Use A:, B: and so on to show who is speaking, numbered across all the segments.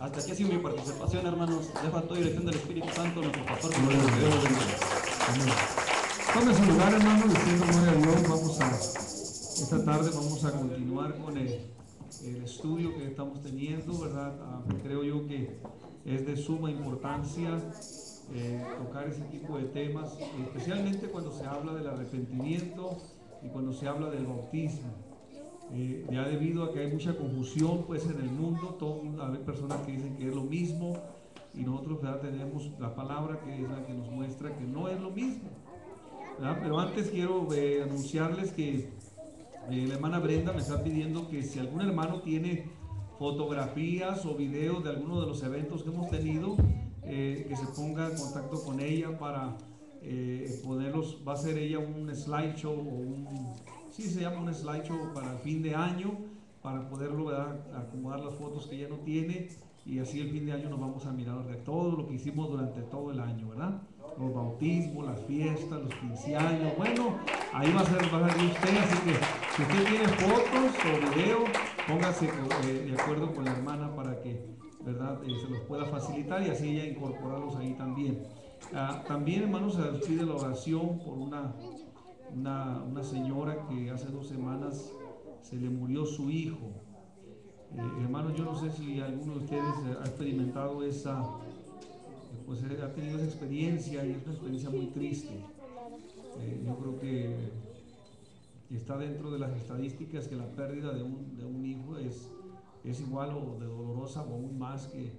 A: Hasta aquí ha sido mi participación, hermanos. Dejo a toda dirección del Espíritu Santo, nuestro pastor, que Dios los bendiga.
B: Amén. Tome su lugar, hermano, diciendo gloria a Dios. Esta tarde vamos a continuar con el estudio que estamos teniendo, ¿verdad? Creo yo que es de suma importancia tocar ese tipo de temas, especialmente cuando se habla del arrepentimiento y cuando se habla del bautismo. Ya debido a que hay mucha confusión pues en el mundo, hay personas que dicen que es lo mismo y nosotros, ¿verdad?, tenemos la palabra que es la que nos muestra que no es lo mismo, ¿verdad? Pero antes quiero anunciarles que la hermana Brenda me está pidiendo que si algún hermano tiene fotografías o videos de alguno de los eventos que hemos tenido, que se ponga en contacto con ella para ponerlos. Va a ser ella un slideshow sí, se llama un slideshow para el fin de año, para poderlo, ¿verdad?, acomodar las fotos que ella no tiene, y así el fin de año nos vamos a mirar de todo lo que hicimos durante todo el año, ¿verdad? Los bautismos, las fiestas, los 15 años. Bueno, ahí va a salir usted, así que si usted tiene fotos o video, póngase de acuerdo con la hermana para que, ¿verdad?, se los pueda facilitar y así ella incorporarlos ahí también. También, hermanos, se les pide la oración por una señora que hace 2 semanas se le murió su hijo. Hermanos, yo no sé si alguno de ustedes ha experimentado pues ha tenido esa experiencia, y es una experiencia muy triste. Yo creo que está dentro de las estadísticas que la pérdida de un hijo es igual o de dolorosa o aún más que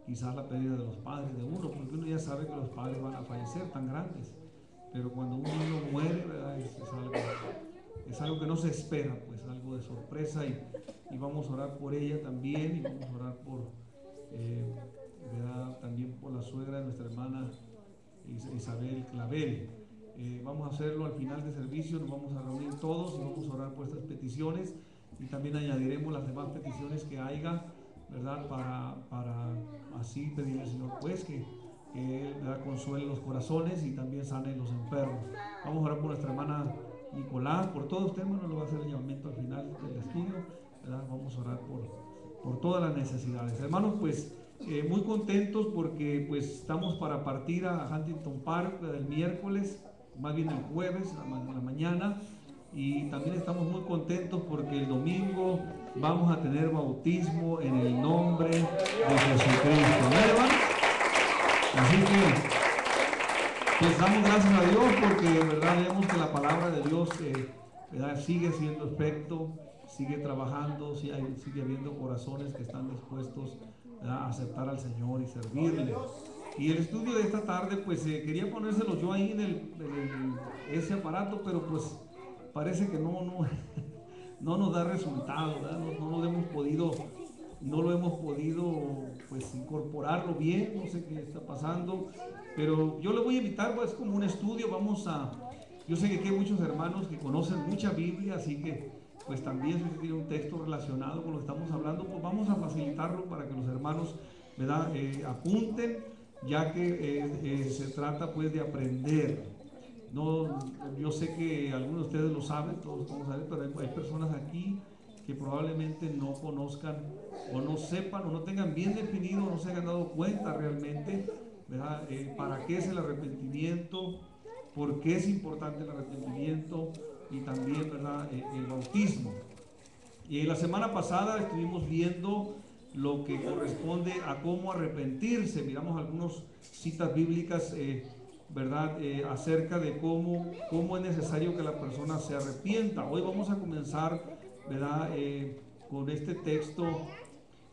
B: quizás la pérdida de los padres de uno, porque uno ya sabe que los padres van a fallecer tan grandes, pero cuando un niño muere, ¿verdad?, es algo que no se espera, pues algo de sorpresa, y vamos a orar por ella también, y vamos a orar por ¿verdad?, también por la suegra de nuestra hermana Isabel Clavel. Vamos a hacerlo al final del servicio, nos vamos a reunir todos y vamos a orar por estas peticiones, y también añadiremos las demás peticiones que haya, ¿verdad?, para así pedirle al Señor pues que Él, ¿verdad?, consuele los corazones y también sane los enfermos. Vamos a orar por nuestra hermana Nicolás, por todos ustedes. Bueno, lo va a hacer el llamamiento al final del estudio, ¿verdad? Vamos a orar por todas las necesidades. Hermanos, pues muy contentos porque pues estamos para partir a Huntington Park el miércoles, más bien el jueves, la mañana, y también estamos muy contentos porque el domingo vamos a tener bautismo en el nombre de Jesucristo. ¿Amén, hermanos? Así que pues damos gracias a Dios porque, ¿verdad?, vemos que la palabra de Dios ¿verdad?, sigue siendo efecto, sigue trabajando, sigue habiendo corazones que están dispuestos, ¿verdad?, a aceptar al Señor y servirle. Y el estudio de esta tarde, pues quería ponérselo yo ahí en ese aparato, pero pues parece que no nos da resultado, ¿verdad? No lo hemos podido pues incorporarlo bien, no sé qué está pasando, pero yo le voy a invitar, pues como un estudio. Yo sé que aquí hay muchos hermanos que conocen mucha Biblia, así que pues también si usted tiene un texto relacionado con lo que estamos hablando, pues vamos a facilitarlo para que los hermanos, ¿verdad?, apunten, ya que se trata pues de aprender. No, yo sé que algunos de ustedes lo saben, todos vamos a ver, pero hay personas aquí que probablemente no conozcan o no sepan o no tengan bien definido, no se hayan dado cuenta realmente, ¿verdad?, para qué es el arrepentimiento, por qué es importante el arrepentimiento, y también, ¿verdad?, el bautismo. Y la semana pasada estuvimos viendo lo que corresponde a cómo arrepentirse. Miramos algunas citas bíblicas, ¿verdad?, acerca de cómo es necesario que la persona se arrepienta. Hoy vamos a comenzar, ¿verdad?, con este texto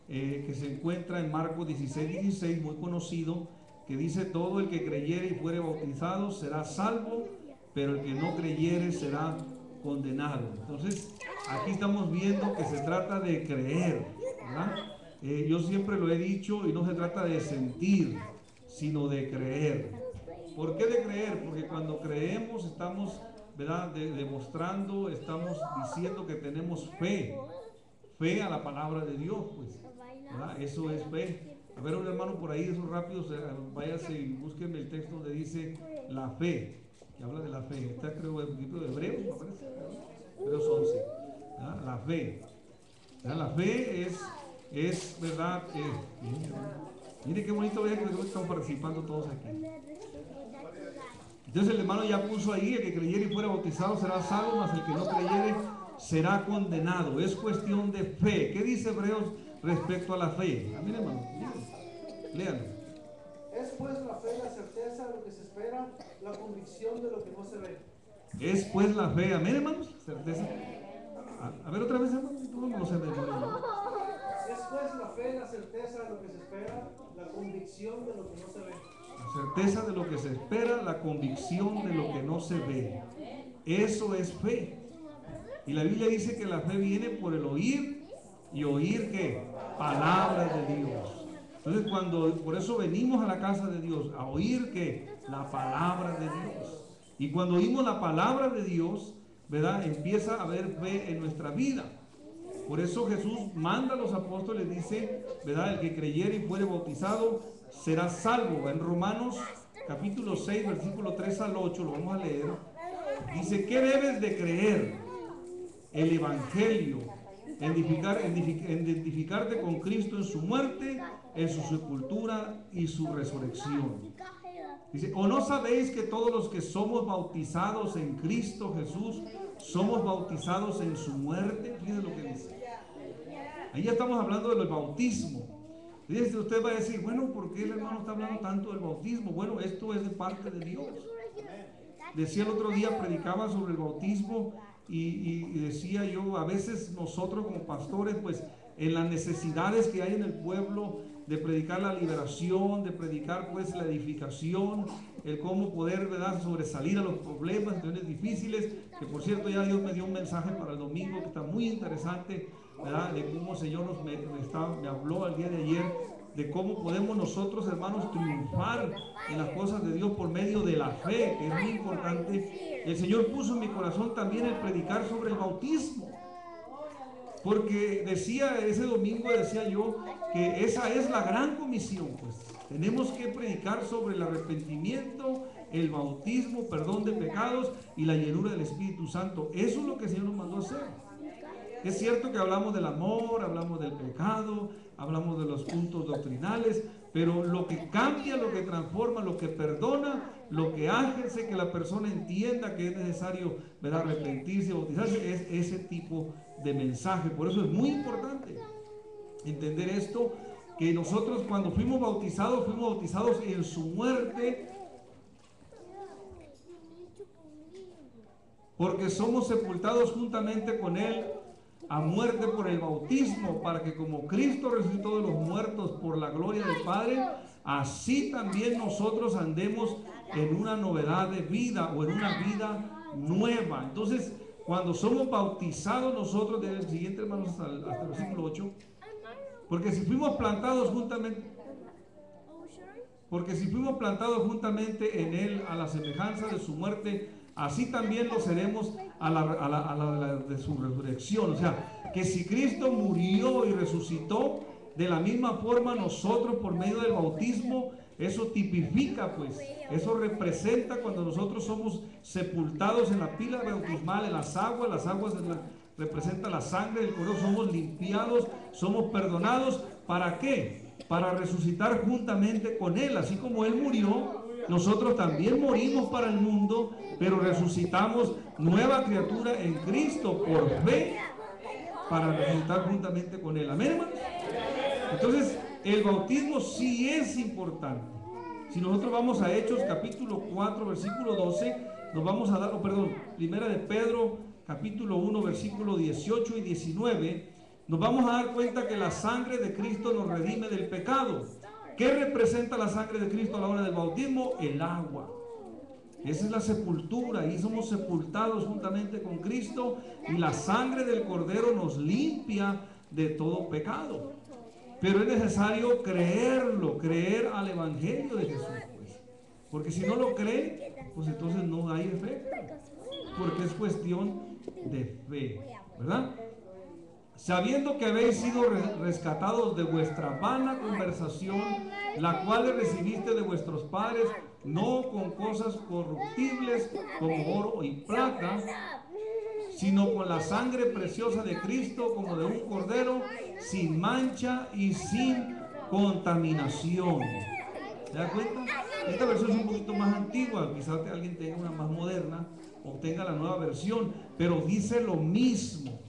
B: que se encuentra en Marcos 16:16, muy conocido, que dice: todo el que creyere y fuere bautizado será salvo, pero el que no creyere será condenado. Entonces, aquí estamos viendo que se trata de creer, ¿verdad? Yo siempre lo he dicho, y no se trata de sentir, sino de creer. ¿Por qué de creer? Porque cuando creemos estamos, ¿verdad?, demostrando, estamos diciendo que tenemos fe a la palabra de Dios, pues, ¿verdad? Eso es fe. A ver, un hermano por ahí, esos rápidos, váyase y búsquenme el texto donde dice la fe, que habla de la fe. Está, creo, el libro de Hebreos, me parece, Hebreos 11, ¿verdad? La fe, ¿verdad? La fe es es verdad. Mire qué bonito ver que están participando todos aquí. Entonces el hermano ya puso ahí: el que creyere y fuera bautizado será salvo, mas el que no creyere será condenado. Es cuestión de fe. ¿Qué dice Hebreos respecto a la fe? Amén, hermano. Léanlo.
C: Es pues la fe, la certeza de lo que se espera, la convicción de lo que no se ve.
B: Es pues la fe, amén, hermanos, certeza. A ver otra vez, hermano, no lo sé de memoria.
C: Es pues la fe, la certeza de lo que se espera, la convicción de lo que no se ve.
B: La certeza de lo que se espera, la convicción de lo que no se ve. Eso es fe. Y la Biblia dice que la fe viene por el oír, y oír ¿qué? Palabras de Dios. Entonces por eso venimos a la casa de Dios, a oír ¿qué? La palabra de Dios. Y cuando oímos la palabra de Dios, ¿verdad?, empieza a haber fe en nuestra vida. Por eso Jesús manda a los apóstoles, dice, ¿verdad?, el que creyere y fuere bautizado será salvo. En Romanos capítulo 6, versículo 3 al 8, lo vamos a leer. Dice: ¿qué debes de creer? El evangelio, identificarte con Cristo en su muerte, en su sepultura y su resurrección. Dice: ¿o no sabéis que todos los que somos bautizados en Cristo Jesús somos bautizados en su muerte? Fíjense lo que dice. Ahí ya estamos hablando del bautismo. Fíjense, usted va a decir: bueno, ¿por qué el hermano está hablando tanto del bautismo? Bueno, esto es de parte de Dios. Decía el otro día, predicaba sobre el bautismo y decía yo, a veces nosotros como pastores, pues en las necesidades que hay en el pueblo, de predicar la liberación, de predicar pues la edificación, el cómo poder, ¿verdad?, sobresalir a los problemas, situaciones difíciles, que por cierto ya Dios me dio un mensaje para el domingo que está muy interesante, ¿verdad?, de cómo el Señor me habló el día de ayer, de cómo podemos nosotros, hermanos, triunfar en las cosas de Dios por medio de la fe, que es muy importante. El Señor puso en mi corazón también el predicar sobre el bautismo, porque decía ese domingo, decía yo, que esa es la gran comisión, pues tenemos que predicar sobre el arrepentimiento, el bautismo, perdón de pecados y la llenura del Espíritu Santo. Eso es lo que el Señor nos mandó a hacer. Es cierto que hablamos del amor, hablamos del pecado, hablamos de los puntos doctrinales, pero lo que cambia, lo que transforma, lo que perdona, lo que hace que la persona entienda que es necesario, ¿verdad?, arrepentirse, bautizarse, es ese tipo de mensaje. Por eso es muy importante entender esto, que nosotros cuando fuimos bautizados en su muerte, porque somos sepultados juntamente con Él a muerte por el bautismo, para que como Cristo resucitó de los muertos por la gloria del Padre, así también nosotros andemos en una novedad de vida, o en una vida nueva. Entonces, cuando somos bautizados nosotros, del siguiente, hermanos, hasta el versículo 8, porque si fuimos plantados juntamente en Él a la semejanza de su muerte, así también lo seremos a la de su resurrección. O sea, que si Cristo murió y resucitó, de la misma forma nosotros, por medio del bautismo, eso tipifica, pues, eso representa cuando nosotros somos sepultados en la pila bautismal, en las aguas representa la sangre del Cordero, somos limpiados, somos perdonados. ¿Para qué? Para resucitar juntamente con Él. Así como Él murió, nosotros también morimos para el mundo, pero resucitamos nueva criatura en Cristo por fe, para resucitar juntamente con Él. Amén, hermanos. Entonces, el bautismo sí es importante. Si nosotros vamos a Hechos capítulo 4, versículo 12, nos vamos a dar, primera de Pedro capítulo 1, versículo 18 y 19, nos vamos a dar cuenta que la sangre de Cristo nos redime del pecado. ¿Qué representa la sangre de Cristo a la hora del bautismo? El agua. Esa es la sepultura, y somos sepultados juntamente con Cristo, y la sangre del Cordero nos limpia de todo pecado. Pero es necesario creerlo, creer al Evangelio de Jesús, pues. Porque si no lo cree, pues entonces no hay efecto, porque es cuestión de fe, ¿verdad? Sabiendo que habéis sido rescatados de vuestra vana conversación, la cual recibiste de vuestros padres, no con cosas corruptibles como oro y plata, sino con la sangre preciosa de Cristo, como de un cordero, sin mancha y sin contaminación. ¿Se da cuenta? Esta versión es un poquito más antigua, quizás alguien tenga una más moderna o tenga la nueva versión, pero dice lo mismo,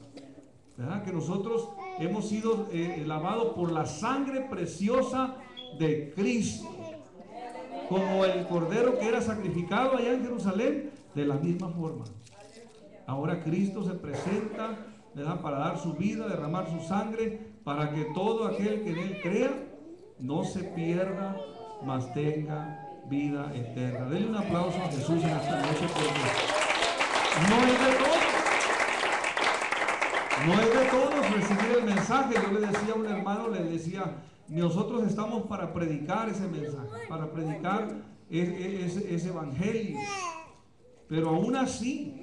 B: ¿verdad? Que nosotros hemos sido lavados por la sangre preciosa de Cristo, como el cordero que era sacrificado allá en Jerusalén. De la misma forma, ahora Cristo se presenta, ¿verdad?, para dar su vida, derramar su sangre, para que todo aquel que en Él crea no se pierda, mas tenga vida eterna. Denle un aplauso a Jesús en esta noche, porque no es de todos. No es de todos recibir el mensaje. Yo le decía a un hermano, le decía, nosotros estamos para predicar ese mensaje, para predicar ese evangelio. Pero aún así,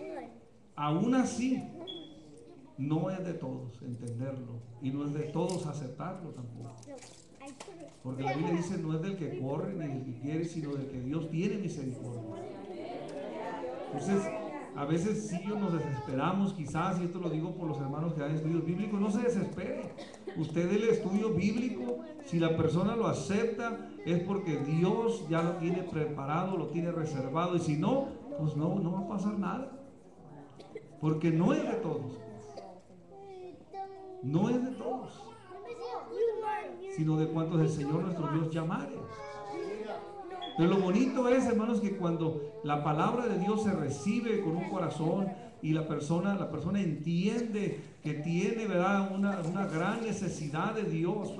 B: no es de todos entenderlo, y no es de todos aceptarlo tampoco. Porque la Biblia dice, no es del que corre ni del que quiere, sino del que Dios tiene misericordia. Entonces, a veces sí nos desesperamos, quizás, y esto lo digo por los hermanos que dan estudios bíblicos, no se desespere. Usted del estudio bíblico, si la persona lo acepta, es porque Dios ya lo tiene preparado, lo tiene reservado, y si no, pues no va a pasar nada, porque no es de todos, no es de todos, sino de cuantos el Señor nuestro Dios llamare. Pero lo bonito es, hermanos, que cuando la palabra de Dios se recibe con un corazón y la persona entiende que tiene, ¿verdad?, una gran necesidad de Dios,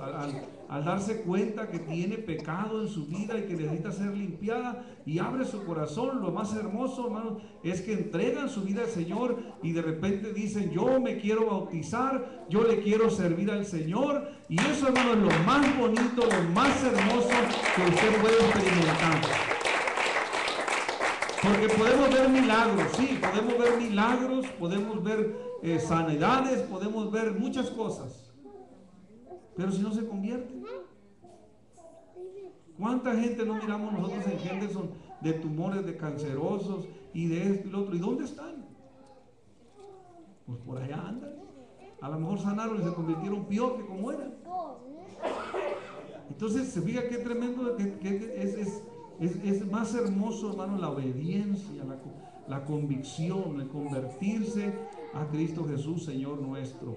B: al darse cuenta que tiene pecado en su vida y que necesita ser limpiada, y abre su corazón, lo más hermoso, hermanos, es que entregan su vida al Señor y de repente dicen, yo me quiero bautizar, yo le quiero servir al Señor. Y eso, hermanos, es lo más bonito, lo más hermoso que usted puede experimentar. Porque podemos ver milagros, sí, podemos ver milagros, podemos ver sanidades, podemos ver muchas cosas, pero si no se convierte, ¿cuánta gente no miramos nosotros en Henderson de tumores, de cancerosos y de esto y lo otro? ¿Y dónde están? Pues por allá andan. A lo mejor sanaron y se convirtieron peor que como eran. Entonces, se fija qué tremendo, es más hermoso, hermano, la obediencia, la convicción, el convertirse a Cristo Jesús, Señor nuestro.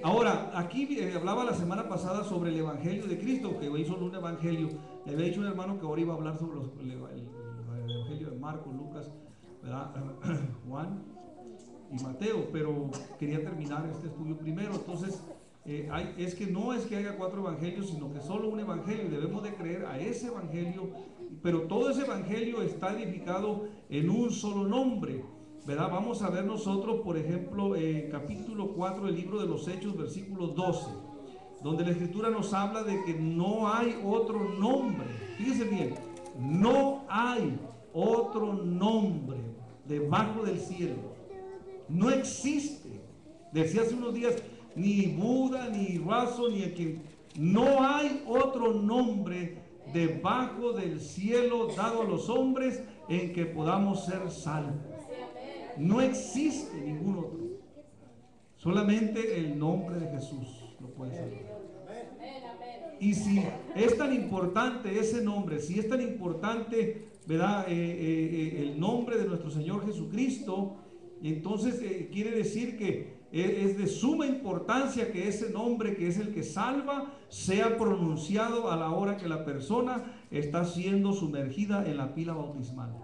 B: Ahora, aquí hablaba la semana pasada sobre el Evangelio de Cristo, que hoy solo un Evangelio. Le había dicho un hermano que ahora iba a hablar sobre el Evangelio de Marcos, Lucas, ¿verdad?, Juan y Mateo, pero quería terminar este estudio primero. Entonces, es que no es que haya 4 evangelios, sino que solo un evangelio, y debemos de creer a ese evangelio, pero todo ese evangelio está edificado en un solo nombre, ¿verdad? Vamos a ver nosotros, por ejemplo, capítulo 4 del libro de los Hechos, versículo 12, donde la Escritura nos habla de que no hay otro nombre. Fíjense bien, no hay otro nombre debajo del cielo. No existe. Decía hace unos días, ni Buda, ni Razo, ni quien. No hay otro nombre debajo del cielo dado a los hombres en que podamos ser salvos. No existe ningún otro. Solamente el nombre de Jesús lo puede salvar. Y si es tan importante ese nombre, si es tan importante, ¿verdad?, el nombre de nuestro Señor Jesucristo, entonces quiere decir que es de suma importancia que ese nombre, que es el que salva, sea pronunciado a la hora que la persona está siendo sumergida en la pila bautismal.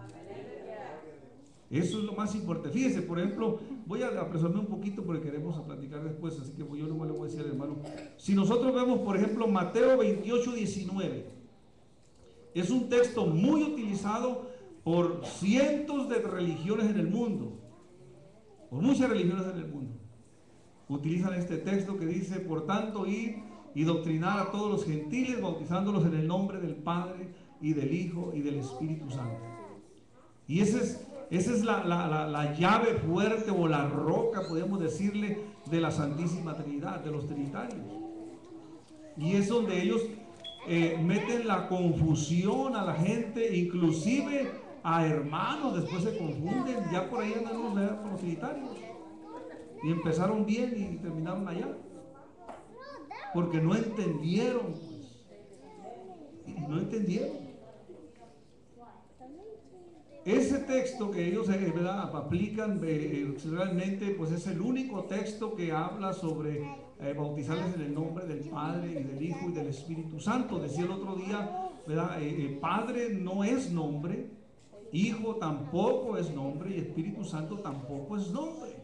B: Eso es lo más importante. Fíjense, por ejemplo, voy a apresurarme un poquito porque queremos platicar después, así que yo no le voy a decir al hermano. Si nosotros vemos, por ejemplo, Mateo 28, 19, es un texto muy utilizado por cientos de religiones en el mundo, por muchas religiones en el mundo. Utilizan este texto que dice, por tanto, ir y doctrinar a todos los gentiles, bautizándolos en el nombre del Padre y del Hijo y del Espíritu Santo. Y esa es la llave fuerte, o la roca, podemos decirle, de la Santísima Trinidad, de los trinitarios. Y es donde ellos meten la confusión a la gente, inclusive a hermanos, después se confunden, ya por ahí andan unos con los trinitarios. Y empezaron bien y terminaron allá. Porque no entendieron, pues. No entendieron. Ese texto que ellos aplican realmente, pues es el único texto que habla sobre bautizarles en el nombre del Padre y del Hijo y del Espíritu Santo. Decía el otro día, ¿verdad? Padre no es nombre, Hijo tampoco es nombre y Espíritu Santo tampoco es nombre.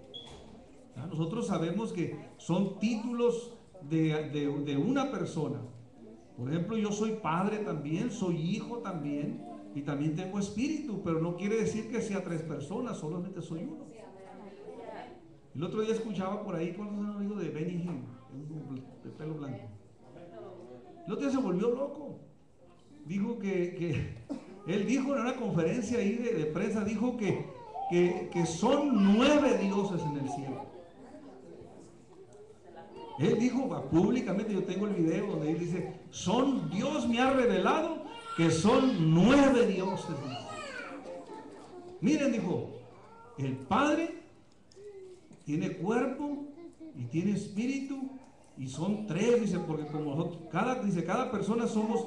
B: Nosotros sabemos que son títulos de una persona. Por ejemplo, yo soy padre también, soy hijo también y también tengo espíritu, pero no quiere decir que sea tres personas, solamente soy uno. El otro día escuchaba por ahí, ¿cuántos han oído de Benny Hinn, de pelo blanco? El otro día se volvió loco. Dijo que él dijo en una conferencia ahí de prensa, dijo que son 9 dioses en el cielo. Él dijo públicamente, yo tengo el video donde él dice, Dios me ha revelado que son 9 dioses. Miren, dijo, el Padre tiene cuerpo y tiene espíritu y son 3, dice, porque como nosotros, cada persona somos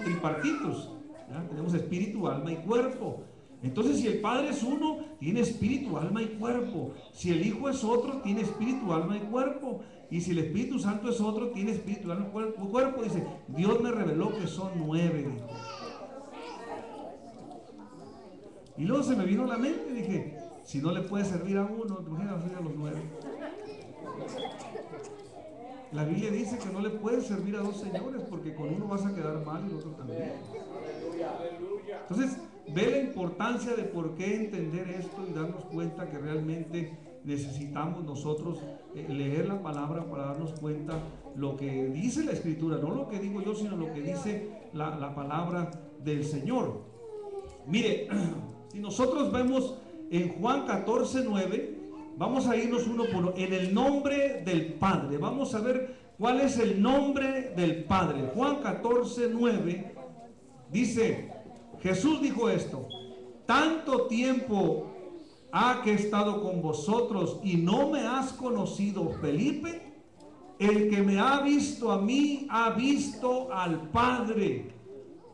B: tripartitos, ¿ya? Tenemos espíritu, alma y cuerpo. Entonces, si el Padre es uno, tiene espíritu, alma y cuerpo. Si el Hijo es otro, tiene espíritu, alma y cuerpo. Y si el Espíritu Santo es otro, tiene espíritu, alma y cuerpo. Dice, Dios me reveló que son 9. Dijo. Y luego se me vino a la mente, dije, si no le puede servir a uno, imagínate servir a los 9. La Biblia dice que no le puedes servir a 2 señores, porque con uno vas a quedar mal y el otro también. Entonces, ve la importancia de por qué entender esto y darnos cuenta que realmente necesitamos nosotros leer la palabra para darnos cuenta lo que dice la Escritura, no lo que digo yo, sino lo que dice la palabra del Señor. Mire, si nosotros vemos en Juan 14:9, vamos a irnos uno por uno, en el nombre del Padre. Vamos a ver cuál es el nombre del Padre. Juan 14:9 dice, Jesús dijo esto, tanto tiempo ha que he estado con vosotros y no me has conocido, Felipe. El que me ha visto a mí ha visto al Padre.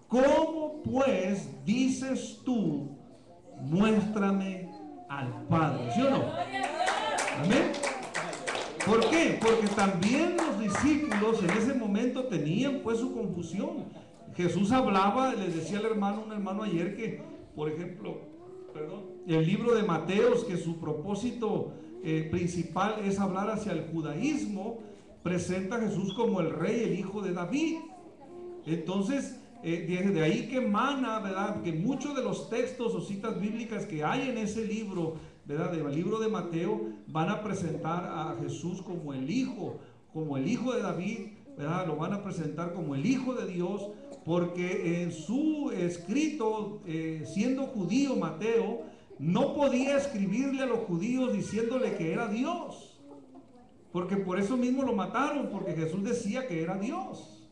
B: ¿Cómo pues dices tú, muéstrame al Padre? ¿Sí o no? Amén. ¿Por qué? Porque también los discípulos en ese momento tenían pues su confusión. Jesús hablaba, les decía un hermano ayer que, por ejemplo, el libro de Mateos, que su propósito principal es hablar hacia el judaísmo, presenta a Jesús como el rey, el hijo de David. Entonces, de ahí que emana, ¿verdad?, que muchos de los textos o citas bíblicas que hay en ese libro, ¿verdad?, del libro de Mateo, van a presentar a Jesús como el hijo de David, ¿verdad? Lo van a presentar como el hijo de Dios, porque en su escrito, siendo judío Mateo, no podía escribirle a los judíos diciéndole que era Dios, porque por eso mismo lo mataron, porque Jesús decía que era Dios,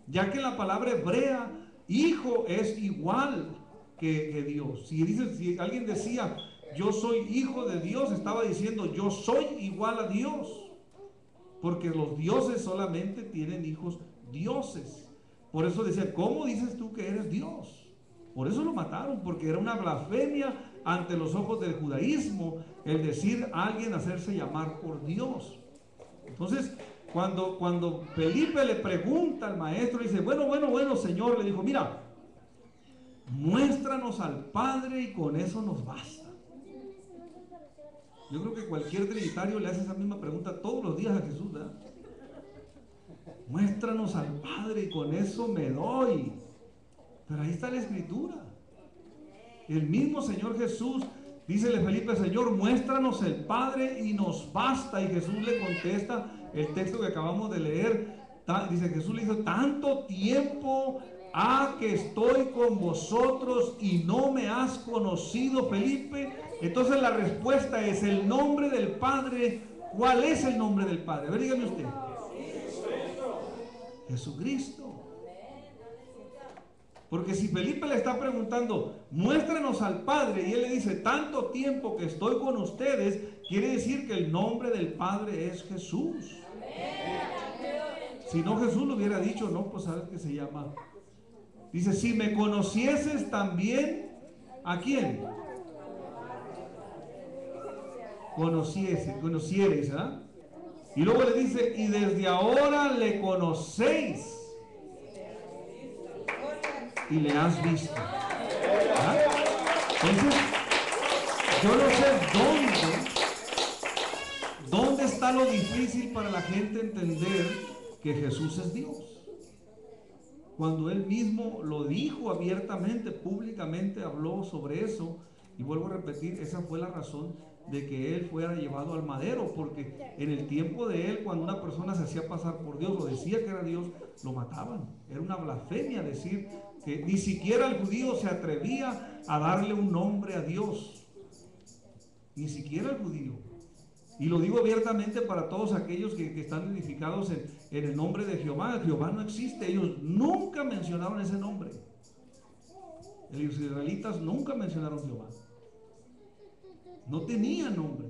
B: ya que la palabra hebrea hijo es igual que Dios. Si alguien decía yo soy hijo de Dios, estaba diciendo yo soy igual a Dios, porque los dioses solamente tienen hijos dioses. Por eso decía, ¿cómo dices tú que eres Dios? Por eso lo mataron, porque era una blasfemia ante los ojos del judaísmo el decir a alguien hacerse llamar por Dios. Entonces, cuando Felipe le pregunta al maestro, dice, bueno, Señor, le dijo, mira, muéstranos al Padre y con eso nos basta. Yo creo que cualquier trinitario le hace esa misma pregunta todos los días a Jesús, ¿verdad? Muéstranos al Padre y con eso me doy. Pero ahí está la Escritura. El mismo Señor Jesús, dícele Felipe, Señor, muéstranos el Padre y nos basta. Y Jesús le contesta el texto que acabamos de leer. Dice, Jesús le dijo, tanto tiempo ha que estoy con vosotros y no me has conocido, Felipe. Entonces la respuesta es el nombre del Padre. ¿Cuál es el nombre del Padre? A ver, dígame usted. Jesucristo. Porque si Felipe le está preguntando, muéstrenos al Padre, y él le dice, tanto tiempo que estoy con ustedes, quiere decir que el nombre del Padre es Jesús. Si no, Jesús le hubiera dicho, no, pues sabes que se llama. Dice, si me conocieses también, ¿a quién? Conocierais, ¿ah? Y luego le dice, y desde ahora le conocéis y le has visto. ¿Ah? Entonces, yo no sé dónde está lo difícil para la gente entender que Jesús es Dios. Cuando Él mismo lo dijo abiertamente, públicamente habló sobre eso. Y vuelvo a repetir, esa fue la razón de que Él fuera llevado al madero, porque en el tiempo de Él, cuando una persona se hacía pasar por Dios o decía que era Dios, lo mataban. Era una blasfemia decir que ni siquiera el judío se atrevía a darle un nombre a Dios. Ni siquiera el judío. Y lo digo abiertamente para todos aquellos que están edificados en el nombre de Jehová. Jehová no existe. Ellos nunca mencionaron ese nombre. Los israelitas nunca mencionaron Jehová. No tenían nombre.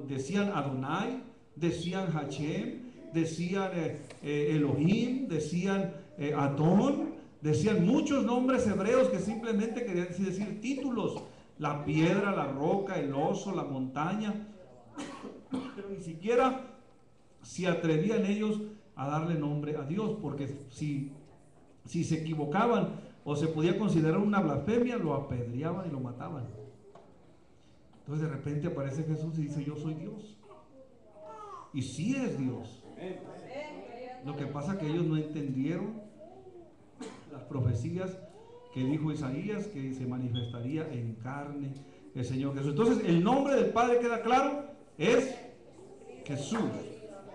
B: Decían Adonai, decían Hashem, decían Elohim, decían Adón, decían muchos nombres hebreos que simplemente querían decir títulos. La piedra, la roca, el oso, la montaña. Pero ni siquiera se atrevían ellos a darle nombre a Dios, porque si se equivocaban o se podía considerar una blasfemia, lo apedreaban y lo mataban. Entonces de repente aparece Jesús y dice, yo soy Dios. Y sí es Dios. Lo que pasa es que ellos no entendieron las profecías que dijo Isaías, que se manifestaría en carne el Señor Jesús. Entonces el nombre del Padre, queda claro, es Jesús.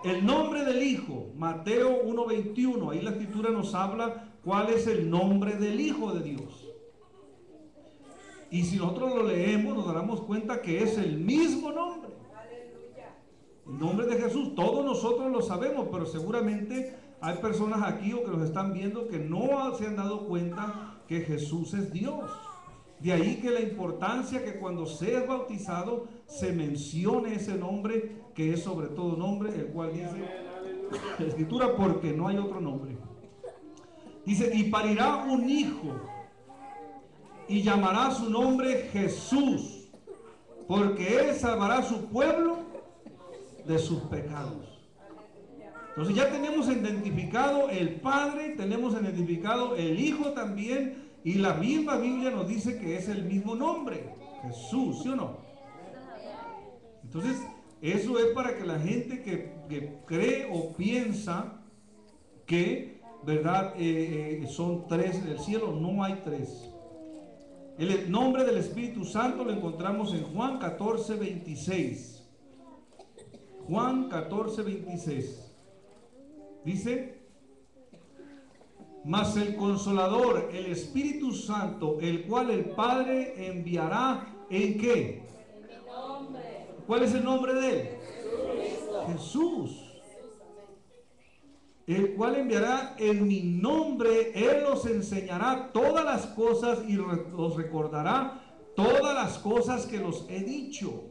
B: El nombre del Hijo, Mateo 1:21, ahí la Escritura nos habla cuál es el nombre del Hijo de Dios. Y si nosotros lo leemos, nos daremos cuenta que es el mismo nombre. El nombre de Jesús, todos nosotros lo sabemos, pero seguramente hay personas aquí o que nos están viendo que no se han dado cuenta que Jesús es Dios. De ahí que la importancia que cuando seas bautizado se mencione ese nombre que es sobre todo nombre, el cual dice la Escritura, porque no hay otro nombre. Dice, y parirá un hijo y llamará su nombre Jesús, porque él salvará a su pueblo de sus pecados. Entonces ya tenemos identificado el Padre, tenemos identificado el Hijo también, y la misma Biblia nos dice que es el mismo nombre, Jesús, ¿sí o no? Entonces eso es para que la gente que cree o piensa que, ¿verdad? Son tres en el cielo, no hay tres. El nombre del Espíritu Santo lo encontramos en Juan 14:26. Juan 14:26. Dice, mas el Consolador, el Espíritu Santo, el cual el Padre enviará, ¿en qué? En mi nombre. ¿Cuál es el nombre de él? Jesús. El cual enviará en mi nombre, él os enseñará todas las cosas y os recordará todas las cosas que los he dicho.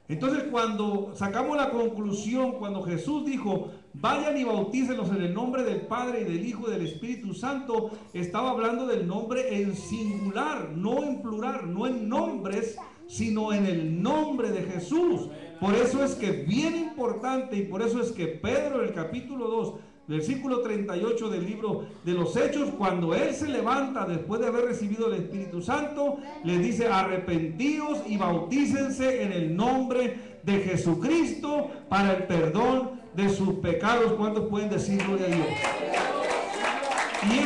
B: Entonces cuando sacamos la conclusión, cuando Jesús dijo, vayan y bautícenlos en el nombre del Padre y del Hijo y del Espíritu Santo, estaba hablando del nombre en singular, no en plural, no en nombres, sino en el nombre de Jesús. Por eso es que bien importante, y por eso es que Pedro en el capítulo 2, versículo 38 del libro de los Hechos, cuando él se levanta después de haber recibido el Espíritu Santo, les dice, arrepentíos y bautícense en el nombre de Jesucristo para el perdón de sus pecados. ¿Cuántos pueden decir gloria a Dios? Y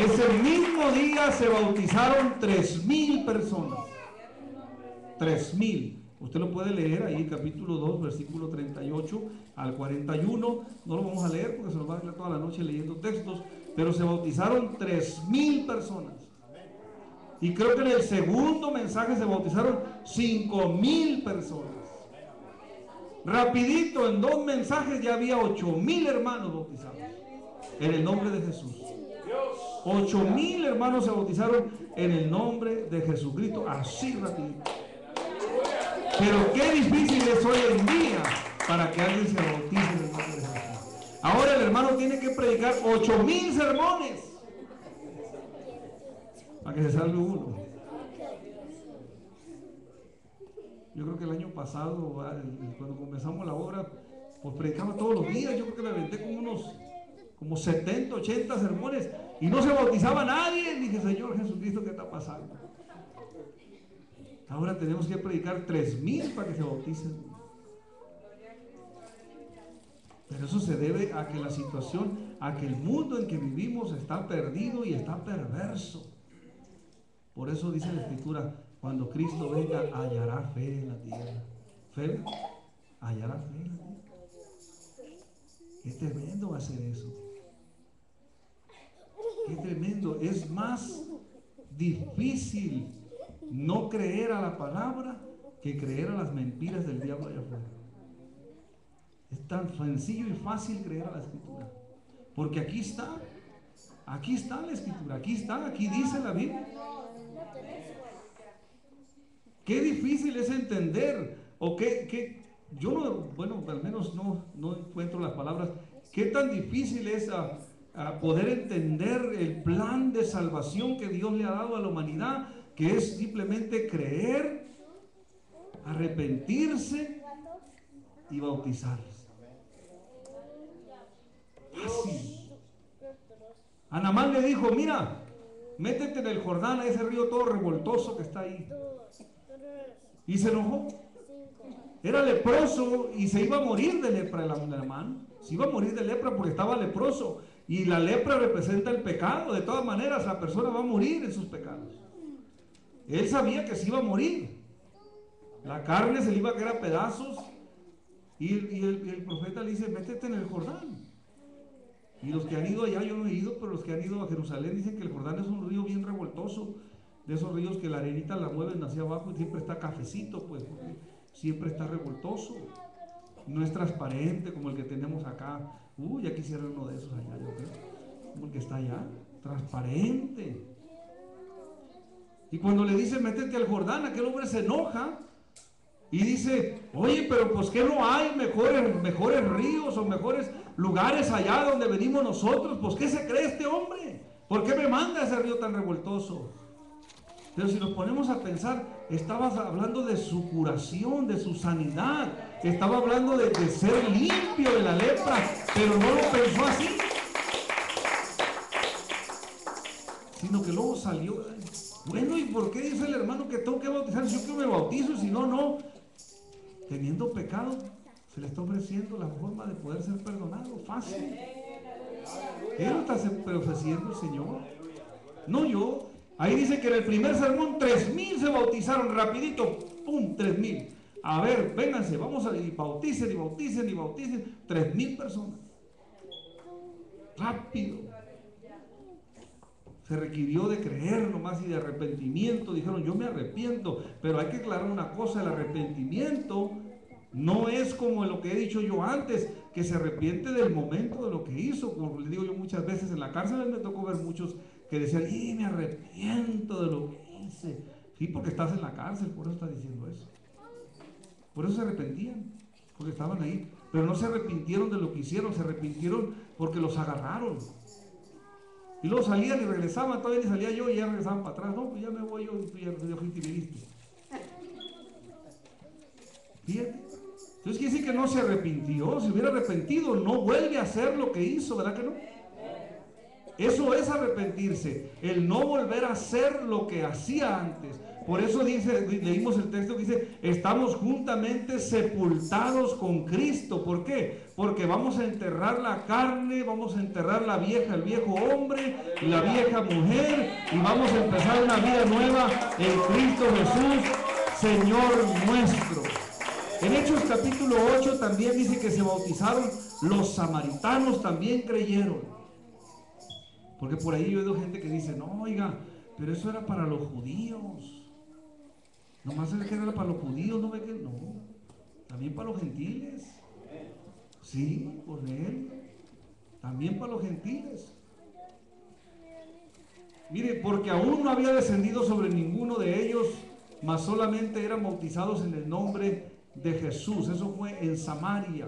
B: ese mismo día se bautizaron 3,000 personas. 3,000. Usted lo puede leer ahí, capítulo 2, versículo 38 al 41. No lo vamos a leer porque se nos va a quedar toda la noche leyendo textos, pero se bautizaron 3,000 personas. Y creo que en el segundo mensaje se bautizaron 5,000 personas. Rapidito, en 2 mensajes ya había 8,000 hermanos bautizados en el nombre de Jesús. 8,000 hermanos se bautizaron en el nombre de Jesucristo, así rapidito. Pero qué difícil es hoy en día para que alguien se bautice en el nombre de Jesús. Ahora el hermano tiene que predicar 8,000 sermones para que se salve uno. Yo creo que el año pasado, cuando comenzamos la obra, pues predicaba todos los días. Yo creo que me aventé como 70, 80 sermones y no se bautizaba nadie. Dije, Señor Jesucristo, ¿qué está pasando? Ahora tenemos que predicar 3,000 para que se bauticen. Pero eso se debe a que la situación, a que el mundo en que vivimos está perdido y está perverso. Por eso dice la Escritura, cuando Cristo venga, hallará fe en la tierra. ¿Fe? Hallará fe en la tierra. Qué tremendo va a ser eso. Qué tremendo. Es más difícil no creer a la palabra que creer a las mentiras del diablo allá afuera. Es tan sencillo y fácil creer a la Escritura, porque aquí está la Escritura, aquí dice la Biblia. Qué difícil es entender, o yo no, bueno, al menos no encuentro las palabras. Qué tan difícil es a poder entender el plan de salvación que Dios le ha dado a la humanidad, que es simplemente creer, arrepentirse y bautizarse. Fácil. A Naamán le dijo, mira, métete en el Jordán, a ese río todo revoltoso que está ahí. Y se enojó. Era leproso y se iba a morir de lepra el Naamán. Se iba a morir de lepra porque estaba leproso. Y la lepra representa el pecado. De todas maneras, la persona va a morir en sus pecados. Él sabía que se iba a morir. La carne se le iba a caer a pedazos. Y el profeta le dice, métete en el Jordán. Y los que han ido allá, yo no he ido, pero los que han ido a Jerusalén dicen que el Jordán es un río bien revoltoso, de esos ríos que la arenita la mueven hacia abajo y siempre está cafecito, pues, porque siempre está revoltoso. No es transparente como el que tenemos acá. Ya quisiera uno de esos allá, yo creo. Como el que está allá, transparente. Y cuando le dice, métete al Jordán, aquel hombre se enoja y dice, oye, pero pues que no hay mejores ríos o mejores lugares allá donde venimos nosotros. Pues ¿qué se cree este hombre? ¿Por qué me manda ese río tan revoltoso? Pero si nos ponemos a pensar, estaba hablando de su curación, de su sanidad, estaba hablando de ser limpio de la lepra, pero no lo pensó así, sino que luego salió, bueno, ¿y por qué dice el hermano que tengo que bautizar? Si yo quiero me bautizo, si no, no. Teniendo pecado, se le está ofreciendo la forma de poder ser perdonado, fácil. Él está ofreciendo el Señor, no yo. Ahí dice que en el primer sermón 3,000 se bautizaron, rapidito, ¡pum! 3,000. A ver, vénganse, vamos a y bauticen, y bauticen, y bauticen. 3,000 personas. Rápido. Se requirió de creer nomás y de arrepentimiento. Dijeron, yo me arrepiento, pero hay que aclarar una cosa, el arrepentimiento no es como lo que he dicho yo antes, que se arrepiente del momento de lo que hizo. Como les digo yo muchas veces en la cárcel, me tocó ver muchos que decían, me arrepiento de lo que hice. Sí, porque estás en la cárcel, por eso está diciendo eso. Por eso se arrepentían, porque estaban ahí. Pero no se arrepintieron de lo que hicieron, se arrepintieron porque los agarraron. Y luego salían y regresaban, todavía ni salía yo y ya regresaban para atrás. No, pues ya me voy yo y tú ya fuiste y viniste. Fíjate. Entonces quiere decir que no se arrepintió. Si hubiera arrepentido, no vuelve a hacer lo que hizo, ¿verdad que no? Eso es arrepentirse, el no volver a hacer lo que hacía antes. Por eso leímos el texto que dice, estamos juntamente sepultados con Cristo. ¿Por qué? Porque vamos a enterrar la carne, vamos a enterrar el viejo hombre, la vieja mujer, y vamos a empezar una vida nueva en Cristo Jesús, Señor nuestro. En Hechos capítulo 8 también dice que se bautizaron, los samaritanos también creyeron. Porque por ahí yo he oído gente que dice, no, oiga, pero eso era para los judíos. Nomás era que era para los judíos, no ve que no. También para los gentiles. Sí, por él. También para los gentiles. Mire, porque aún no había descendido sobre ninguno de ellos, mas solamente eran bautizados en el nombre de Jesús. Eso fue en Samaria.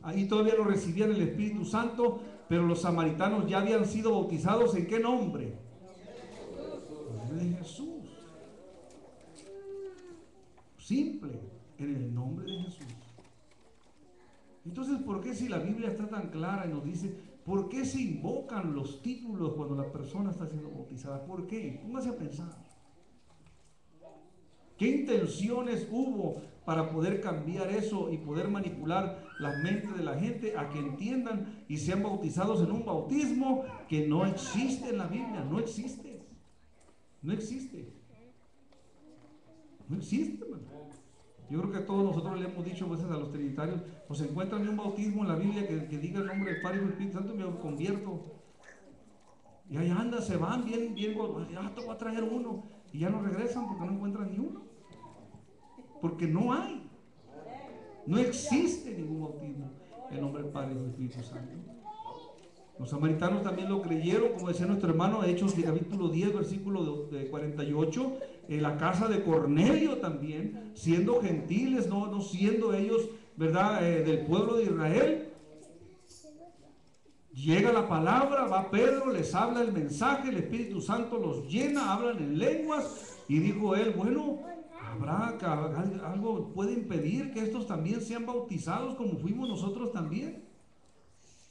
B: Ahí todavía no recibían el Espíritu Santo, pero los samaritanos ya habían sido bautizados. ¿En qué nombre? En el nombre de Jesús. Simple, en el nombre de Jesús. Entonces, ¿por qué si la Biblia está tan clara y nos dice, por qué se invocan los títulos cuando la persona está siendo bautizada? ¿Por qué? Póngase a pensar. ¿Qué intenciones hubo para poder cambiar eso y poder manipular la mente de la gente a que entiendan y sean bautizados en un bautismo que no existe en la Biblia? No existe. No existe. No existe, hermano. Yo creo que a todos nosotros le hemos dicho a veces a los trinitarios, pues encuentran un bautismo en la Biblia que diga el nombre del Padre y del Espíritu Santo, me convierto. Y ahí anda, se van bien, ya te voy a traer uno. Y ya no regresan porque no encuentran ni uno. Porque no hay. No existe ningún bautismo en nombre del Padre y del Espíritu Santo. Los samaritanos también lo creyeron, como decía nuestro hermano, Hechos capítulo 10, versículo 48, en la casa de Cornelio también, siendo gentiles, no siendo ellos, ¿verdad?, del pueblo de Israel. Llega la palabra, va Pedro, les habla el mensaje, el Espíritu Santo los llena, hablan en lenguas, y dijo él, bueno, habrá algo puede impedir que estos también sean bautizados como fuimos nosotros también.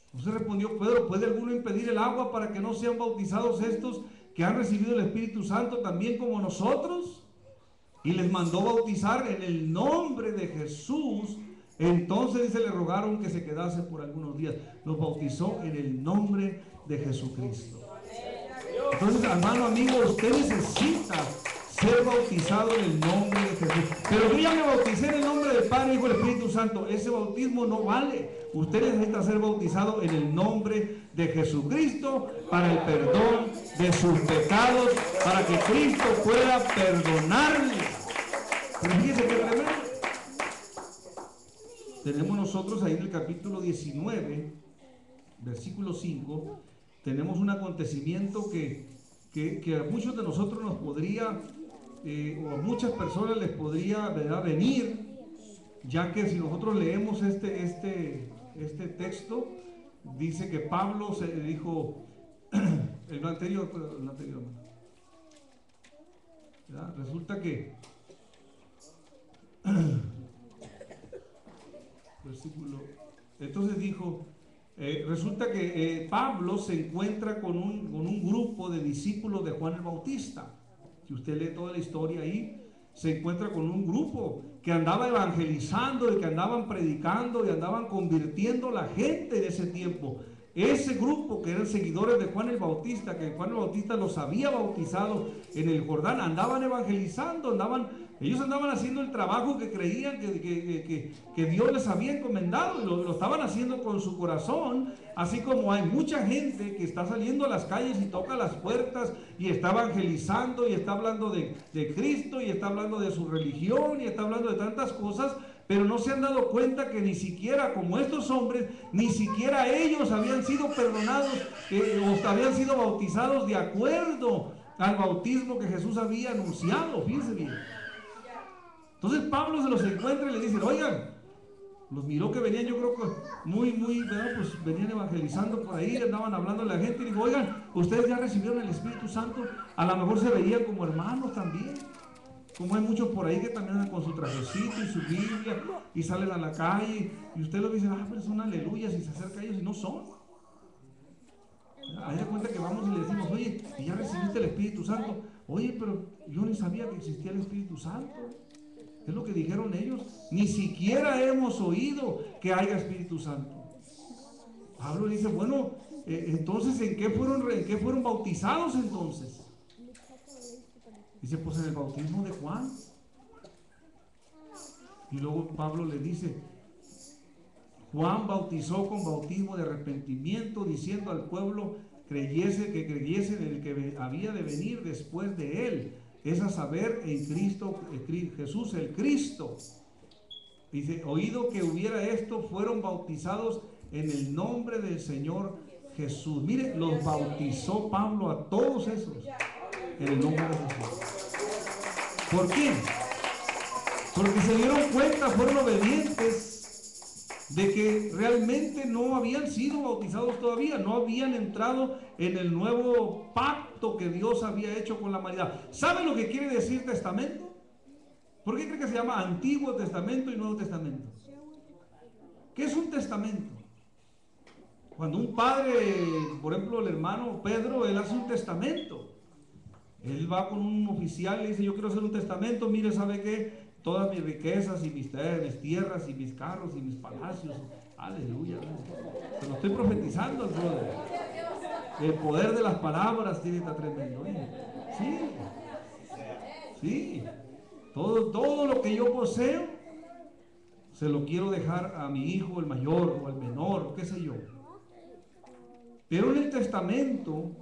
B: Entonces respondió Pedro, ¿puede alguno impedir el agua para que no sean bautizados estos que han recibido el Espíritu Santo también como nosotros? Y les mandó bautizar en el nombre de Jesús. Entonces dice, le rogaron que se quedase por algunos días. Los bautizó en el nombre de Jesucristo. Entonces, hermano, amigo, usted necesita ser bautizado en el nombre de Jesús. Pero yo ya me bauticé en el nombre del Padre, Hijo y Espíritu Santo. Ese bautismo no vale. Usted necesita ser bautizado en el nombre de Jesucristo para el perdón de sus pecados, para que Cristo pueda perdonarle. Pero fíjese que tremendo. Tenemos nosotros ahí en el capítulo 19, versículo 5, tenemos un acontecimiento que a muchos de nosotros nos podría, o a muchas personas les podría, ¿verdad?, venir, ya que si nosotros leemos este texto, dice que Pablo se dijo, el anterior, ¿verdad? Resulta que versículo, entonces dijo, resulta que Pablo se encuentra con un grupo de discípulos de Juan el Bautista. Si usted lee toda la historia ahí, se encuentra con un grupo que andaba evangelizando y que andaban predicando y andaban convirtiendo a la gente de ese tiempo. Ese grupo que eran seguidores de Juan el Bautista, que Juan el Bautista los había bautizado en el Jordán, andaban evangelizando, ellos andaban haciendo el trabajo que creían que Dios les había encomendado, y lo estaban haciendo con su corazón, así como hay mucha gente que está saliendo a las calles y toca las puertas y está evangelizando y está hablando de Cristo y está hablando de su religión y está hablando de tantas cosas, pero no se han dado cuenta que ni siquiera, como estos hombres, ni siquiera ellos habían sido perdonados o habían sido bautizados de acuerdo al bautismo que Jesús había anunciado. Fíjense bien. Entonces Pablo se los encuentra y les dice, oigan, los miró que venían, yo creo que muy, ¿verdad?, pues venían evangelizando por ahí, andaban hablando a la gente y dijo, oigan, ustedes ya recibieron el Espíritu Santo, a lo mejor se veían como hermanos también. Como hay muchos por ahí que también andan con su trajecito y su Biblia y salen a la calle y usted lo dice, pero son aleluyas, y se acerca a ellos y no son. Ahí da cuenta que vamos y le decimos, oye, ¿y ya recibiste el Espíritu Santo? Oye, pero yo ni sabía que existía el Espíritu Santo. Es lo que dijeron ellos. Ni siquiera hemos oído que haya Espíritu Santo. Pablo dice, bueno, entonces ¿en qué fueron bautizados entonces? Dice, pues en el bautismo de Juan. Y luego Pablo le dice, Juan bautizó con bautismo de arrepentimiento, diciendo al pueblo que creyese en el que había de venir después de él, es a saber, en Cristo, Jesús el Cristo. Dice, oído que hubiera esto, fueron bautizados en el nombre del Señor Jesús. Mire, los bautizó Pablo a todos esos en el nombre de Jesús. ¿Por qué? Porque se dieron cuenta, fueron obedientes de que realmente no habían sido bautizados todavía, no habían entrado en el nuevo pacto que Dios había hecho con la humanidad. ¿Saben lo que quiere decir testamento? ¿Por qué cree que se llama Antiguo Testamento y Nuevo Testamento? ¿Qué es un testamento? Cuando un padre, por ejemplo el hermano Pedro, él hace un testamento. Él va con un oficial y le dice: yo quiero hacer un testamento, mire, ¿sabe qué? Todas mis riquezas y mis tierras y mis carros y mis palacios. Aleluya. Se lo estoy profetizando al brother. El poder de las palabras tiene que estar tremendo. Sí. Sí. Todo lo que yo poseo se lo quiero dejar a mi hijo, el mayor o el menor, qué sé yo. Pero en el testamento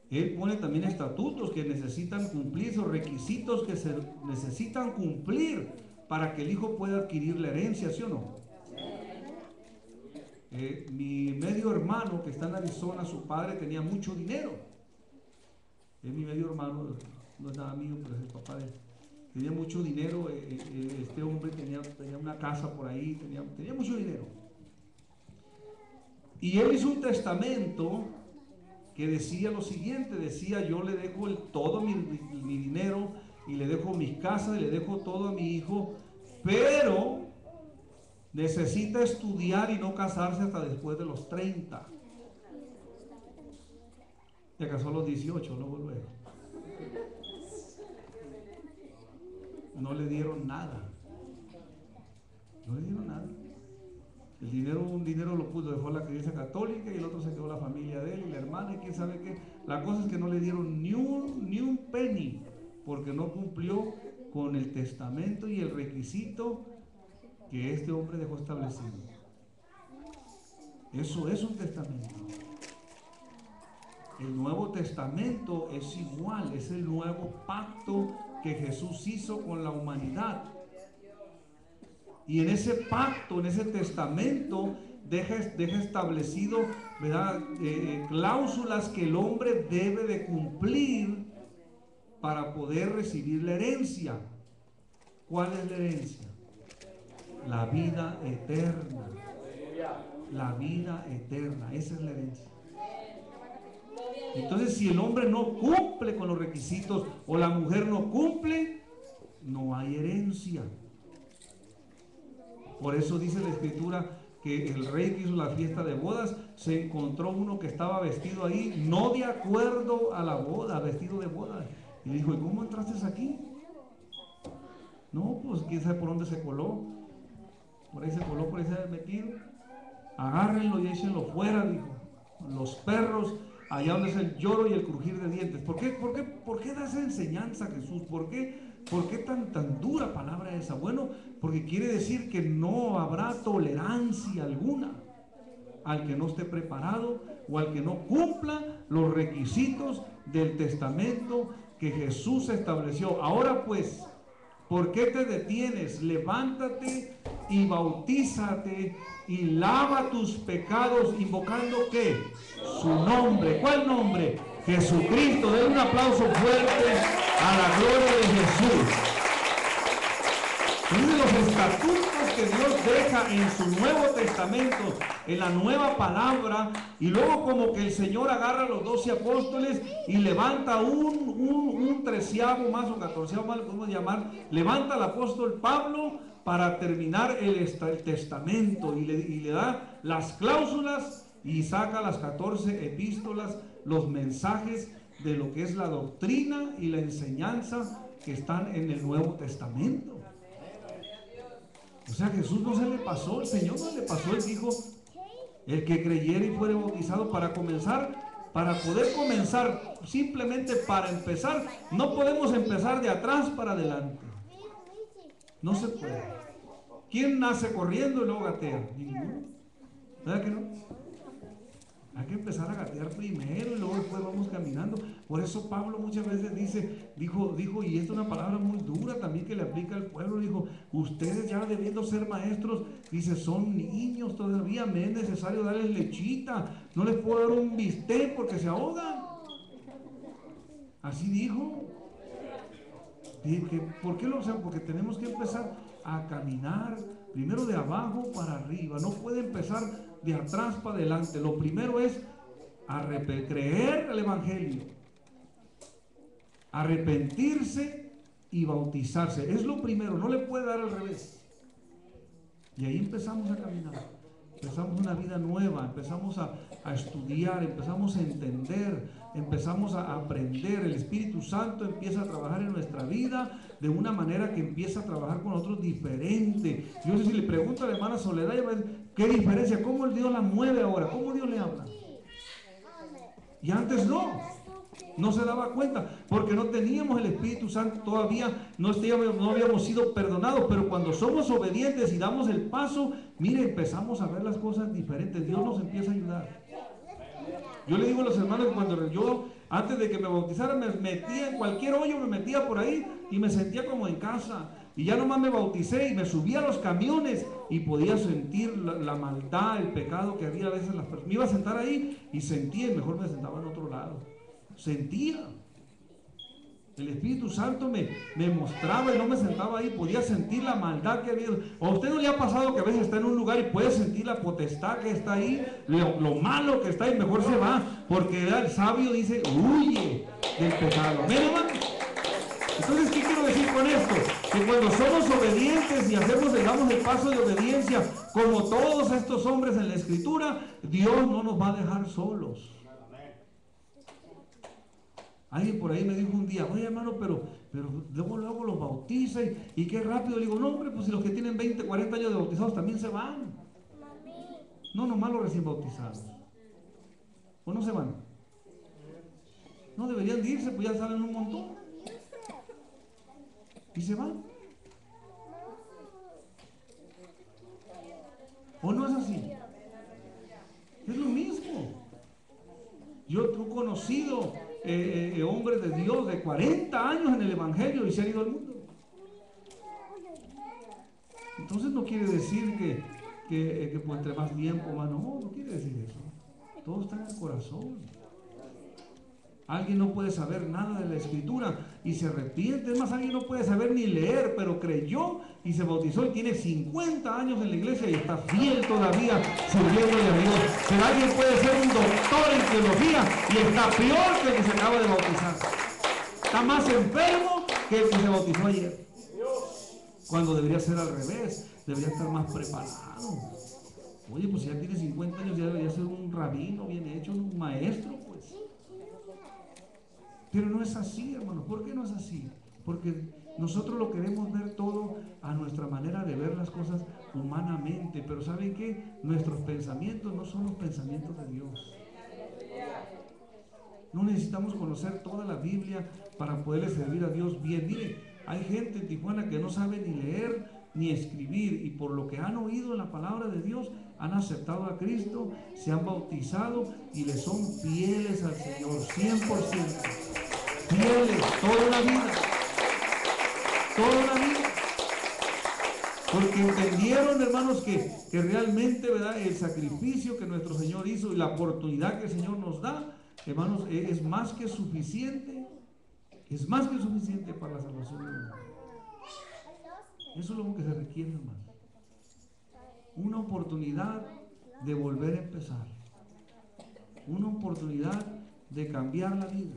B: él pone también estatutos que necesitan cumplirse, o requisitos que se necesitan cumplir para que el hijo pueda adquirir la herencia, ¿sí o no? Mi medio hermano que está en Arizona, su padre tenía mucho dinero. Es mi medio hermano, no es nada mío, pero es el papá de él. Tenía mucho dinero. Este hombre tenía una casa por ahí, tenía mucho dinero. Y él hizo un testamento que decía lo siguiente: decía, yo le dejo todo mi dinero, y le dejo mis casas, y le dejo todo a mi hijo, pero necesita estudiar y no casarse hasta después de los 30. Se casó a los 18, luego. No le dieron nada. No le dieron nada. El dinero, un dinero lo dejó la Iglesia Católica, y el otro se quedó la familia de él y la hermana, y quién sabe qué. La cosa es que no le dieron ni un penny, porque no cumplió con el testamento y el requisito que este hombre dejó establecido. Eso es un testamento. El Nuevo Testamento es igual, es el nuevo pacto que Jesús hizo con la humanidad. Y en ese pacto, en ese testamento, deja establecido, ¿verdad? Cláusulas que el hombre debe de cumplir para poder recibir la herencia. ¿Cuál es la herencia? La vida eterna. La vida eterna, esa es la herencia. Entonces, si el hombre no cumple con los requisitos, o la mujer no cumple, no hay herencia. Por eso dice la Escritura que el rey que hizo la fiesta de bodas se encontró uno que estaba vestido ahí no de acuerdo a la boda, vestido de boda, y le dijo: ¿y cómo entraste aquí? No, pues quién sabe por dónde se coló. Por ahí se coló, por ahí se ha metido. Agárrenlo y échenlo fuera, dijo. Los perros, allá donde es el lloro y el crujir de dientes. ¿Por qué da esa enseñanza Jesús? ¿Por qué tan dura palabra esa? Bueno, porque quiere decir que no habrá tolerancia alguna al que no esté preparado, o al que no cumpla los requisitos del testamento que Jesús estableció. Ahora pues, ¿por qué te detienes? Levántate y bautízate y lava tus pecados, invocando ¿qué? Su nombre. ¿Cuál nombre? Jesucristo. Den un aplauso fuerte a la gloria de Jesús. Uno de los estatutos que Dios deja en su Nuevo Testamento, en la nueva palabra, y luego como que el Señor agarra a los 12 apóstoles y levanta un 13avo más, o 14avo más, lo podemos llamar, levanta al apóstol Pablo para terminar el testamento, y le da las cláusulas, y saca las 14 epístolas, los mensajes de lo que es la doctrina y la enseñanza que están en el Nuevo Testamento. O sea, Jesús no se le pasó, el Señor no le pasó, Él dijo: el que creyere y fuere bautizado. Para poder comenzar, simplemente para empezar, no podemos empezar de atrás para adelante. No se puede. ¿Quién nace corriendo y luego gatea? Ninguno. ¿Verdad que no? Hay que empezar a gatear primero y luego después vamos caminando. Por eso Pablo muchas veces dijo, y esta es una palabra muy dura también que le aplica al pueblo, dijo, ustedes ya debiendo ser maestros, dice, son niños todavía, me es necesario darles lechita, no les puedo dar un bistec porque se ahogan. Así dijo. ¿Por qué lo hacemos? Porque tenemos que empezar a caminar primero de abajo para arriba. No puede empezar de atrás para adelante. Lo primero es creer el Evangelio, arrepentirse y bautizarse. Es lo primero, no le puede dar al revés. Y ahí empezamos a caminar. Empezamos una vida nueva, empezamos a estudiar, empezamos a entender, empezamos a aprender. El Espíritu Santo empieza a trabajar en nuestra vida de una manera que empieza a trabajar con nosotros diferente. Yo no sé si le pregunto a la hermana Soledad, ¿qué diferencia? ¿Cómo el Dios la mueve ahora? ¿Cómo Dios le habla? Y antes no se daba cuenta, porque no teníamos el Espíritu Santo todavía, no habíamos sido perdonados, pero cuando somos obedientes y damos el paso, mire, empezamos a ver las cosas diferentes. Dios nos empieza a ayudar. Yo le digo a los hermanos que cuando yo, antes de que me bautizara, me metía en cualquier hoyo, me metía por ahí y me sentía como en casa. Y ya nomás me bauticé y me subí a los camiones y podía sentir la maldad, el pecado que había a veces en las personas. Me iba a sentar ahí y sentía, y mejor me sentaba en otro lado. Sentía. El Espíritu Santo me mostraba y no me sentaba ahí, podía sentir la maldad que había. ¿O a usted no le ha pasado que a veces está en un lugar y puede sentir la potestad que está ahí, lo malo que está ahí? Mejor se va, porque el sabio dice, huye del pecado. ¿Ven, hermano? Entonces, ¿qué quiero decir con esto? Que cuando somos obedientes y damos el paso de obediencia, como todos estos hombres en la Escritura, Dios no nos va a dejar solos. Alguien por ahí me dijo un día, oye hermano, pero luego los bautiza y qué rápido. Le digo, no hombre, pues si los que tienen 20, 40 años de bautizados también se van. No, nomás los recién bautizados. ¿O no se van? No deberían de irse, pues ya salen un montón. Y se van. ¿O no es así? Es lo mismo. Yo he conocido hombres de Dios de 40 años en el Evangelio y se han ido al mundo. Entonces no quiere decir que pues, entre más tiempo más, no quiere decir eso. Todo está en el corazón. Alguien no puede saber nada de la Escritura y se arrepiente. Es más, alguien no puede saber ni leer, pero creyó y se bautizó y tiene 50 años en la iglesia y está fiel todavía sirviéndole a Dios. Pero alguien puede ser un doctor en teología y está peor que el que se acaba de bautizar. Está más enfermo que el que se bautizó ayer. Cuando debería ser al revés, debería estar más preparado. Oye, pues si ya tiene 50 años, ya debería ser un rabino bien hecho, un maestro, pues. Pero no es así, hermanos. ¿Por qué no es así? Porque nosotros lo queremos ver todo a nuestra manera de ver las cosas humanamente. Pero ¿saben qué? Nuestros pensamientos no son los pensamientos de Dios. No necesitamos conocer toda la Biblia para poderle servir a Dios bien. Mire, hay gente en Tijuana que no sabe ni leer ni escribir, y por lo que han oído la palabra de Dios han aceptado a Cristo, se han bautizado y le son fieles al Señor 100%, fieles toda la vida, porque entendieron, hermanos, que realmente, ¿verdad?, el sacrificio que nuestro Señor hizo y la oportunidad que el Señor nos da, hermanos, es más que suficiente, para la salvación del mundo. Eso es lo que se requiere, hermano. Una oportunidad de volver a empezar. Una oportunidad de cambiar la vida.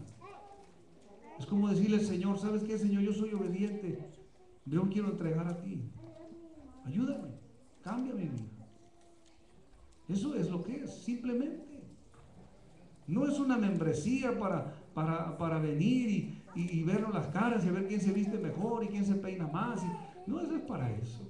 B: Es como decirle al Señor, ¿sabes qué, Señor? Yo soy obediente. Yo quiero entregar a ti. Ayúdame. Cambia mi vida. Eso es lo que es, simplemente. No es una membresía para venir y vernos las caras y ver quién se viste mejor y quién se peina más. No, eso es para eso.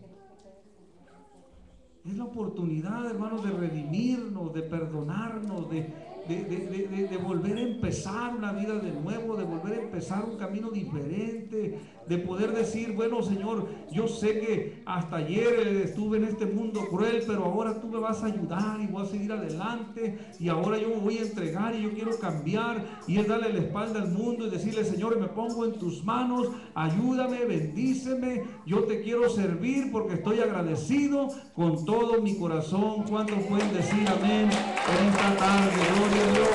B: Es la oportunidad, hermanos, de redimirnos, de perdonarnos, de de volver a empezar una vida de nuevo, de volver a empezar un camino diferente, de poder decir, bueno, Señor, yo sé que hasta ayer estuve en este mundo cruel, pero ahora tú me vas a ayudar y voy a seguir adelante, y ahora yo me voy a entregar y yo quiero cambiar, y es darle la espalda al mundo y decirle, Señor, me pongo en tus manos, ayúdame, bendíceme, yo te quiero servir porque estoy agradecido con todo mi corazón. ¿Cuántos pueden decir amén en esta tarde? Gloria a Dios.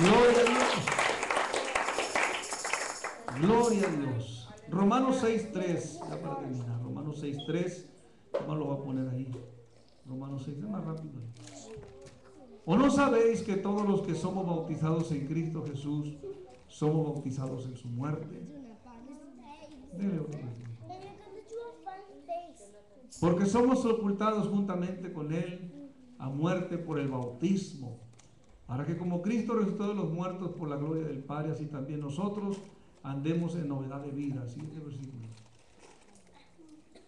B: Gloria a Dios. Gloria a Dios. Romanos 6:3, ya para terminar. Romanos 6:3, ¿cómo lo va a poner ahí? Romanos 6, es más rápido. ¿O no sabéis que todos los que somos bautizados en Cristo Jesús somos bautizados en su muerte? Dele otro vez. Porque somos sepultados juntamente con Él a muerte por el bautismo, para que como Cristo resucitó de los muertos por la gloria del Padre, así también nosotros andemos en novedad de vida. Siguiente versículo.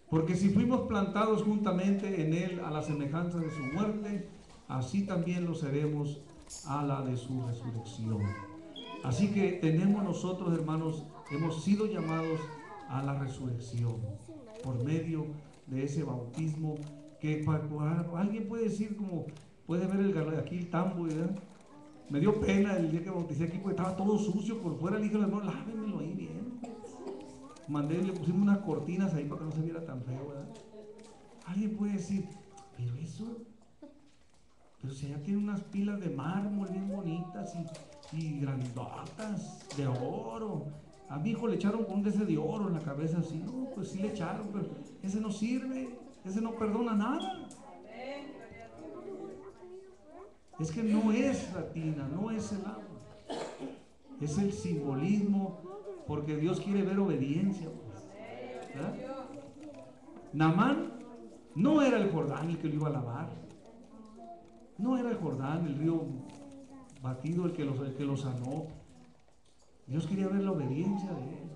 B: Porque si fuimos plantados juntamente en Él a la semejanza de su muerte, así también lo seremos a la de su resurrección. Así que tenemos nosotros, hermanos, hemos sido llamados a la resurrección por medio de ese bautismo que alguien puede decir, como puede ver aquí el tambo, ¿verdad? Me dio pena el día que bauticé aquí porque estaba todo sucio por fuera. Le dije al hermano, lávenmelo ahí bien. Le pusimos unas cortinas ahí para que no se viera tan feo, ¿verdad? Alguien puede decir, pero si allá tiene unas pilas de mármol bien bonitas y grandotas de oro. A mi hijo le echaron con un de oro en la cabeza así. No, pues sí le echaron, pero ese no sirve, ese no perdona nada. Es que no es la tina, no es el agua, es el simbolismo, porque Dios quiere ver obediencia, ¿verdad? Naamán no era el Jordán el que lo iba a lavar, no era el Jordán, el río batido, el que lo sanó. Dios quería ver la obediencia de él.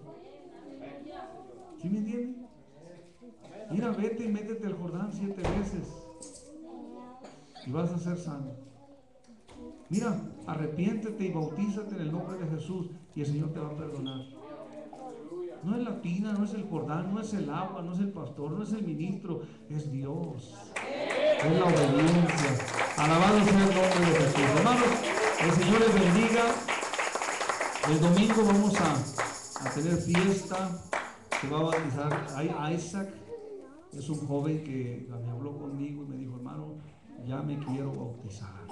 B: ¿Sí me entienden? Mira, vete y métete al Jordán 7 veces y vas a ser sano. Mira, arrepiéntete y bautízate en el nombre de Jesús y el Señor te va a perdonar. No es la tina, no es el Jordán, no es el agua, no es el pastor, no es el ministro, es Dios. Es la obediencia. Alabado sea el nombre de Jesús. Hermanos, el Señor les bendiga. El domingo vamos a tener fiesta. Se va a bautizar Isaac. Es un joven que me habló conmigo y me dijo, hermano, ya me quiero bautizar.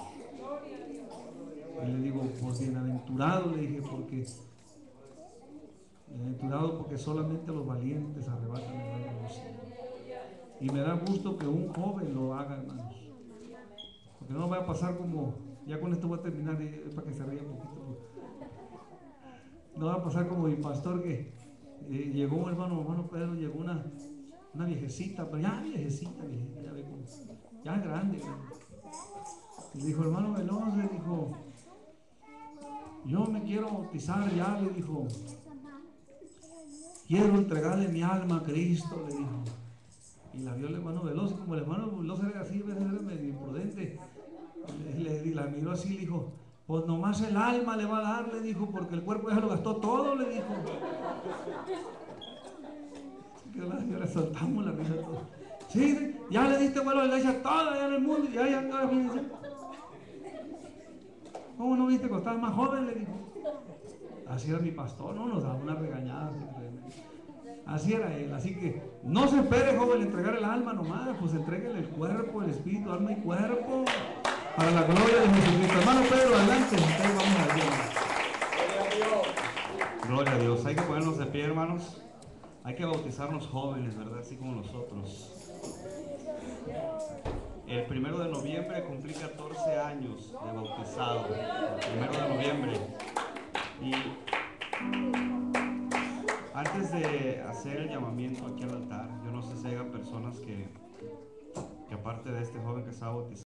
B: Y le digo, pues bienaventurado, le dije, bienaventurado porque solamente los valientes arrebatan el reino de los cielos. Y me da gusto que un joven lo haga, hermanos. Porque no va a pasar como, ya con esto voy a terminar, para que se ría un poquito. No va a pasar como mi pastor que llegó un hermano Pedro, llegó una viejecita, pero ya viejecita, ya ve como, ya grande. Y le dijo, hermano Veloz, le dijo, yo me quiero bautizar ya, le dijo, quiero entregarle mi alma a Cristo, le dijo. Y la vio el hermano Veloz, y como el hermano Veloz era así, era medio imprudente, la miró así y le dijo, pues nomás el alma le va a dar, le dijo, porque el cuerpo ya lo gastó todo, le dijo. Ya le soltamos la risa todo. Sí, ya le diste vuelo a la iglesia toda, ya en el mundo, ya, fíjense. ¿Cómo no viste cuando estabas más joven? Le dijo. Así era mi pastor, no nos daba una regañada. Así era él. Así que no se espere, joven, entregar el alma nomás, pues entréguele el cuerpo, el espíritu, alma y cuerpo, para la gloria de Jesucristo. Hermano Pedro, adelante. Vamos a Dios.
A: Gloria a Dios. Hay que ponernos de pie, hermanos. Hay que bautizarnos jóvenes, ¿verdad? Así como nosotros. El 1 de noviembre cumplí 14 años de bautizado. El 1 de noviembre. Y antes de hacer el llamamiento aquí al altar, yo no sé si haya personas que aparte de este joven que estaba bautizado,